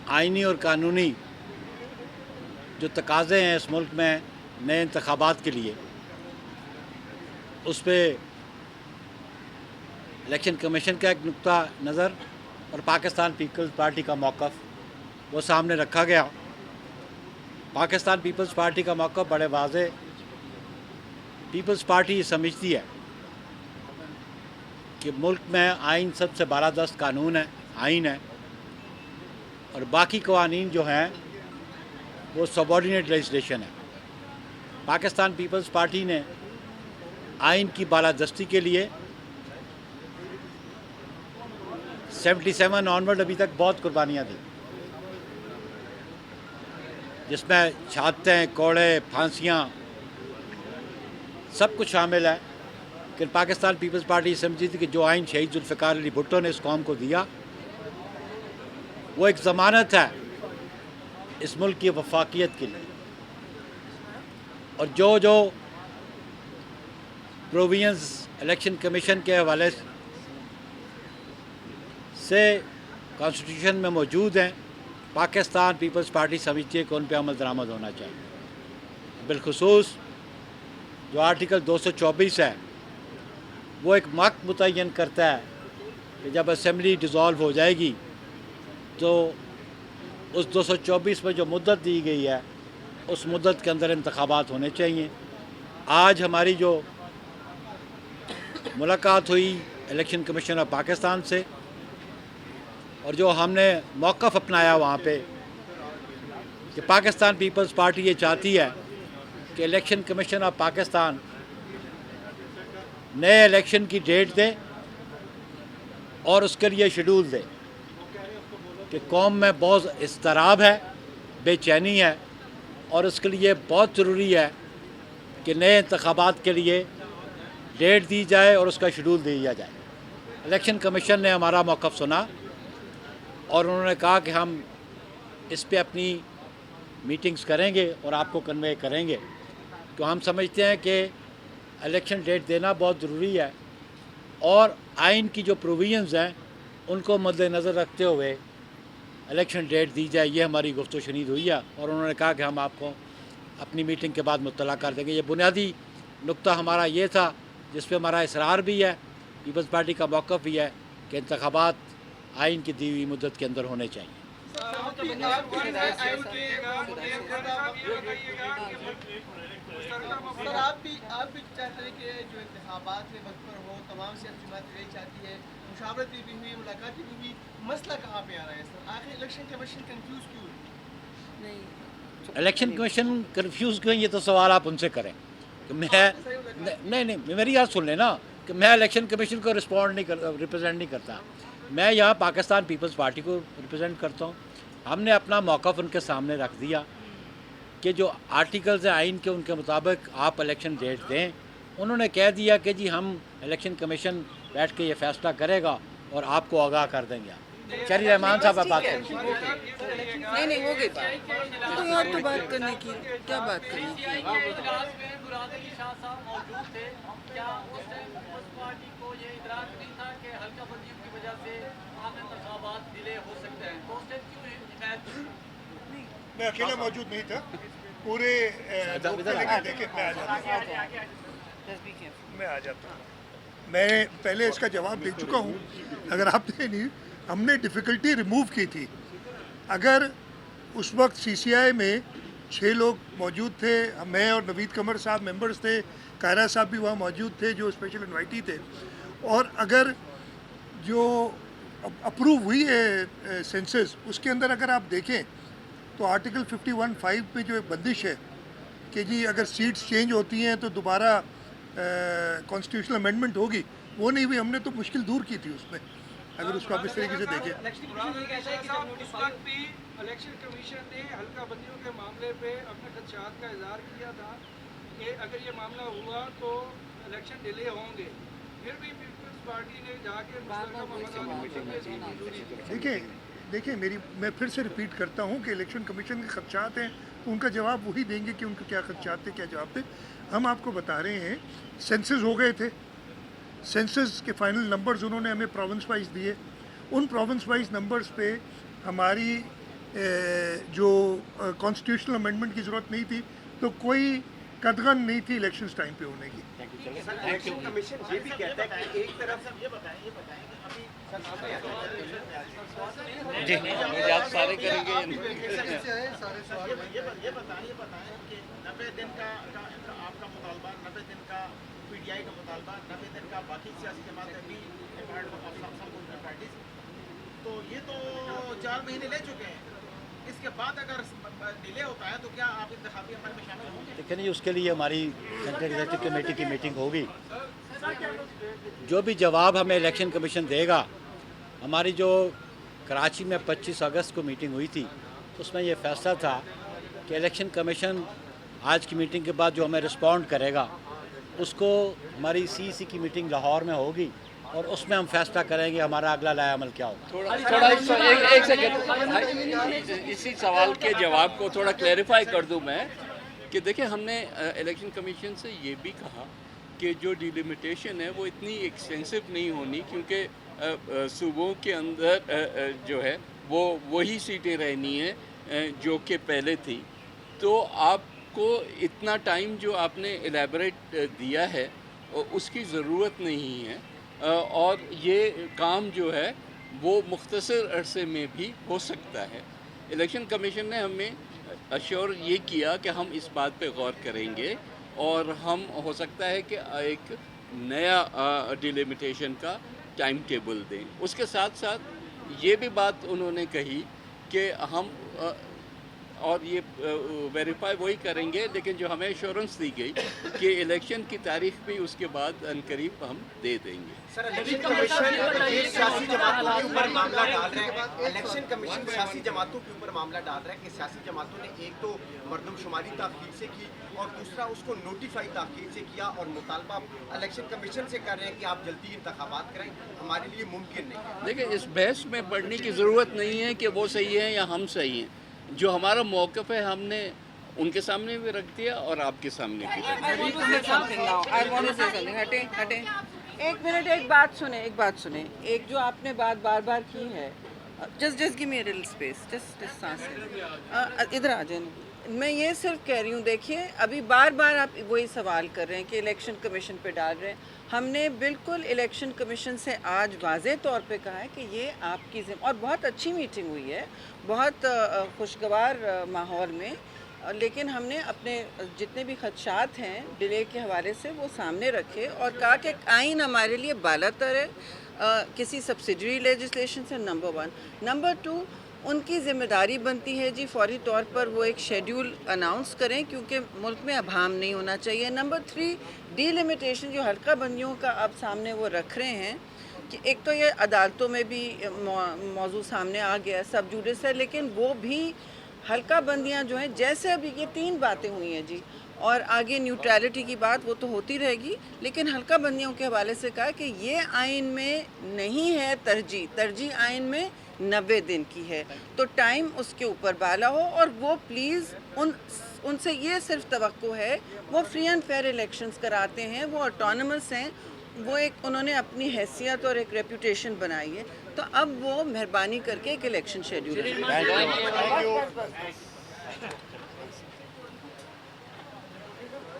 आइनी और कानूनी जो तकाज़े हैं इस मुल्क में नए इंतखाबात के लिए, उस पर इलेक्शन कमीशन का एक नुक्ता नज़र और पाकिस्तान पीपल्स पार्टी का मौक़िफ़ वो सामने रखा गया। पाकिस्तान पीपल्स पार्टी का मौक़िफ़ बड़े वाज़े। पीपल्स पार्टी समझती है कि मुल्क में आइन सबसे बालादस्त कानून है, आइन है, और बाकी कवानीन जो हैं वो सबॉर्डिनेट लेजिस्लेशन है। पाकिस्तान पीपल्स पार्टी ने आइन की बालादस्ती के लिए 77 ऑनवर्ड अभी तक बहुत कुर्बानियाँ दी, जिसमें शहादतें, कोड़े, फांसियाँ सब कुछ शामिल है। कि पाकिस्तान पीपल्स पार्टी समझी थी कि जो आइन शहीद जुल्फ़िकार अली भुट्टो ने इस कौम को दिया वो एक ज़मानत है इस मुल्क की वफाकियत के लिए, और जो जो प्रोविजंस इलेक्शन कमीशन के हवाले से कॉन्स्टिट्यूशन में मौजूद हैं, पाकिस्तान पीपल्स पार्टी समझती है कि उन पर अमल दरामद होना चाहिए। बिलखुसूस जो आर्टिकल 224 है वो एक वक्त मुतय्यन करता है कि जब असम्बली डिज़ोल्व हो जाएगी तो उस 224 में जो मुद्दत दी गई है उस मुद्दत के अंदर इंतखाबात होने चाहिए। आज हमारी जो मुलाकात हुई इलेक्शन कमीशन ऑफ पाकिस्तान से और जो हमने मौक़िफ़ अपनाया वहाँ पे कि पाकिस्तान पीपल्स पार्टी ये चाहती है कि इलेक्शन कमीशन ऑफ पाकिस्तान नए इलेक्शन की डेट दे और उसके लिए शेड्यूल दे कि कौम में बहुत इज़्तिराब है, बेचैनी है, और उसके लिए बहुत ज़रूरी है कि नए इंतखाबात के लिए डेट दी जाए और उसका शेड्यूल दिया जाए। इलेक्शन कमीशन ने हमारा मौक़िफ़ सुना और उन्होंने कहा कि हम इस पे अपनी मीटिंग्स करेंगे और आपको कन्वे करेंगे। तो हम समझते हैं कि इलेक्शन डेट देना बहुत ज़रूरी है और आइन की जो प्रोविजंस हैं उनको मद्देनज़र रखते हुए इलेक्शन डेट दी जाए। ये हमारी गुफ्तगू शनीद हुई है और उन्होंने कहा कि हम आपको अपनी मीटिंग के बाद मुत्तला कर देंगे। ये बुनियादी नुक्ता हमारा ये था जिस पे हमारा इसरार भी है, पीपल्स पार्टी का मौक़िफ़ भी है कि इंतखाबात आइन की दी हुई मुद्दत के अंदर होने चाहिए। सर आप भी चाहते हैं कि जो इंतखाबात में वक्त पर हो, तमाम सियासी जमातें यही चाहती है, मुशावरतें भी हुई, मुलाकातें भी हुई, मसला कहाँ पे आ रहा है सर? आखिर इलेक्शन कमीशन कंफ्यूज क्यों है? इलेक्शन कमीशन कन्फ्यूज़ क्यों, ये तो सवाल आप उनसे करें कि मैं नहीं, मेरी बात सुन लेना कि मैं इलेक्शन कमीशन को रिप्रेजेंट नहीं करता। मैं यहाँ पाकिस्तान पीपल्स पार्टी को रिप्रेजेंट करता हूँ। हमने अपना मौक़िफ़ उनके सामने रख दिया कि जो आर्टिकल्स हैं आइन के उनके मुताबिक आप इलेक्शन डेट दें। उन्होंने कह दिया कि जी हम इलेक्शन कमीशन बैठ के ये फ़ैसला करेगा और आपको आगाह कर देंगे। चलिए रहमान साहब आप बात करें। नहीं हो गई बात, कोई और तो बात करने की, क्या बात करने की? मैं अकेला मौजूद नहीं था, पूरे देखे मैं आ जाता हूँ। मैं पहले इसका जवाब दे चुका हूँ। अगर आपने नहीं, हमने डिफ़िकल्टी रिमूव की थी। अगर उस वक्त सीसीआई में 6 लोग मौजूद थे, मैं और नवीद कमर साहब मेंबर्स थे, कायरा साहब भी वहाँ मौजूद थे जो स्पेशल इन्वाइटी थे, और अगर जो अप्रूव हुई है सेंसस उसके अंदर अगर आप देखें तो आर्टिकल 51(5) पे जो एक बंदिश है कि जी अगर सीट्स चेंज होती हैं तो दोबारा कॉन्स्टिट्यूशनल अमेंडमेंट होगी, वो नहीं हुई। हमने तो मुश्किल दूर की थी उसमें, अगर उसको आप इस तरीके से देखें। इलेक्शन कमीशन ने हल्का बंदियों के मामले पे अपने खदशात का इजहार किया था कि अगर ये मामला हुआ तो इलेक्शन डिले होंगे, फिर भी पीपल्स पार्टी ने जाके देखिए मैं फिर से रिपीट करता हूँ कि इलेक्शन कमीशन के खदशात हैं तो उनका जवाब वही देंगे कि उनके क्या खदशात थे, क्या जवाब थे। हम आपको बता रहे हैं सेंसस हो गए थे, सेंसस के फाइनल नंबर्स उन्होंने हमें प्रोविंस वाइज दिए। उन प्रोविंस वाइज नंबर्स पे हमारी जो कॉन्स्टिट्यूशनल अमेंडमेंट की ज़रूरत नहीं थी, तो कोई कदगन नहीं थी इलेक्शंस टाइम पे होने की। इलेक्शन कमीशन ये भी कहता है कि एक तरफ जी आप सारे करेंगे। ये बताएं कि 90 दिन का आपका मुतालबा, 90 दिन का पीटीआई का मुतालबा, 90 दिन का बाकी सियासी जमातें भी पार्टीज, तो ये तो 4 महीने ले चुके हैं। इसके बाद अगर डिले होता है तो क्या आप इंतखाबी अमल में शामिल होंगे? लेकिन उसके लिए हमारी सेंट्रल एग्जीक्यूटिव कमेटी की मीटिंग होगी। जो भी जवाब हमें इलेक्शन कमीशन देगा, हमारी जो कराची में 25 अगस्त को मीटिंग हुई थी, उसमें ये फैसला था कि इलेक्शन कमीशन आज की मीटिंग के बाद जो हमें रिस्पॉन्ड करेगा, उसको हमारी सीईसी की मीटिंग लाहौर में होगी और उसमें हम फैसला करेंगे हमारा अगला लाया अमल क्या होगा। थोड़ा एक सेकंड, इसी सवाल के जवाब को थोड़ा क्लैरिफाई कर दूं मैं कि देखिए, हमने इलेक्शन कमीशन से ये भी कहा कि जो डिलिमिटेशन है वो इतनी एक्सटेंसिव नहीं होनी, क्योंकि सूबों के अंदर जो है वो वही सीटें रहनी है जो कि पहले थी। तो आपको इतना टाइम जो आपने एलेबरेट दिया है उसकी ज़रूरत नहीं है, और ये काम जो है वो मुख्तसर अरसे में भी हो सकता है। इलेक्शन कमीशन ने हमें अश्योर ये किया कि हम इस बात पे गौर करेंगे और हम हो सकता है कि एक नया डिलिमिटेशन का टाइम टेबल दें। उसके साथ साथ ये भी बात उन्होंने कही कि हम और ये वेरीफाई वही करेंगे, लेकिन जो हमें एश्योरेंस दी गई कि इलेक्शन की तारीख भी उसके बाद अनकरीब हम दे देंगे। सर, इलेक्शन कमीशन सियासी जमातों के ऊपर मामला डाल रहे हैं। इलेक्शन कमीशन सियासी जमातों के ऊपर मामला डाल रहा है कि सियासी जमातों ने एक तो मरदमशुमारी ताख़ीर से की और दूसरा उसको नोटिफाई ताख़ीर से किया, और मुतालबा इलेक्शन कमीशन से कर रहे हैं कि आप जल्दी इंतखाबात कराएं, हमारे लिए मुमकिन नहीं है। देखिए, इस बहस में पढ़ने की ज़रूरत नहीं है कि वो सही है या हम सही हैं। जो हमारा मौक़िफ़ है हमने उनके सामने भी रख दिया और आपके सामने भी रख दिया। एक मिनट, एक बात सुने। एक जो आपने बात बार बार की है, just give me a little space, just सांस इधर आ जाए। मैं ये सिर्फ कह रही हूँ, देखिए अभी बार बार आप वही सवाल कर रहे हैं कि इलेक्शन कमीशन पे डाल रहे हैं। हमने बिल्कुल इलेक्शन कमीशन से आज वाज़े तौर पे कहा है कि ये आपकी और बहुत अच्छी मीटिंग हुई है, बहुत खुशगवार माहौल में, लेकिन हमने अपने जितने भी खदशात हैं डिले के हवाले से वो सामने रखे और कहा कि आइन हमारे लिए बालातर है किसी सब्सिडरी लेजिस्लेशन से, नंबर 1। नंबर 2, उनकी ज़िम्मेदारी बनती है जी फौरी तौर पर वो एक शेड्यूल अनाउंस करें, क्योंकि मुल्क में अभाम नहीं होना चाहिए। नंबर 3, डिलिमिटेशन जो हल्का बंदियों का आप सामने वो रख रहे हैं कि एक तो ये अदालतों में भी मौजू सामने आ गया, सब जुडिस है, लेकिन वो भी हल्का बंदियाँ जो हैं, जैसे अभी ये 3 बातें हुई हैं जी, और आगे न्यूट्रलिटी की बात वो तो होती रहेगी, लेकिन हल्का बंदियों के हवाले से कहा कि ये आइन में नहीं है तरजीह आइन में 90 दिन की है, तो टाइम उसके ऊपर बाला हो, और वो प्लीज़ उनसे ये सिर्फ तवक्को है, वो फ्री एंड फेयर इलेक्शंस कराते हैं, वो ऑटोनमस हैं, वो एक उन्होंने अपनी हैसियत और एक रेपुटेशन बनाई है, तो अब वो मेहरबानी करके एक इलेक्शन शेड्यूल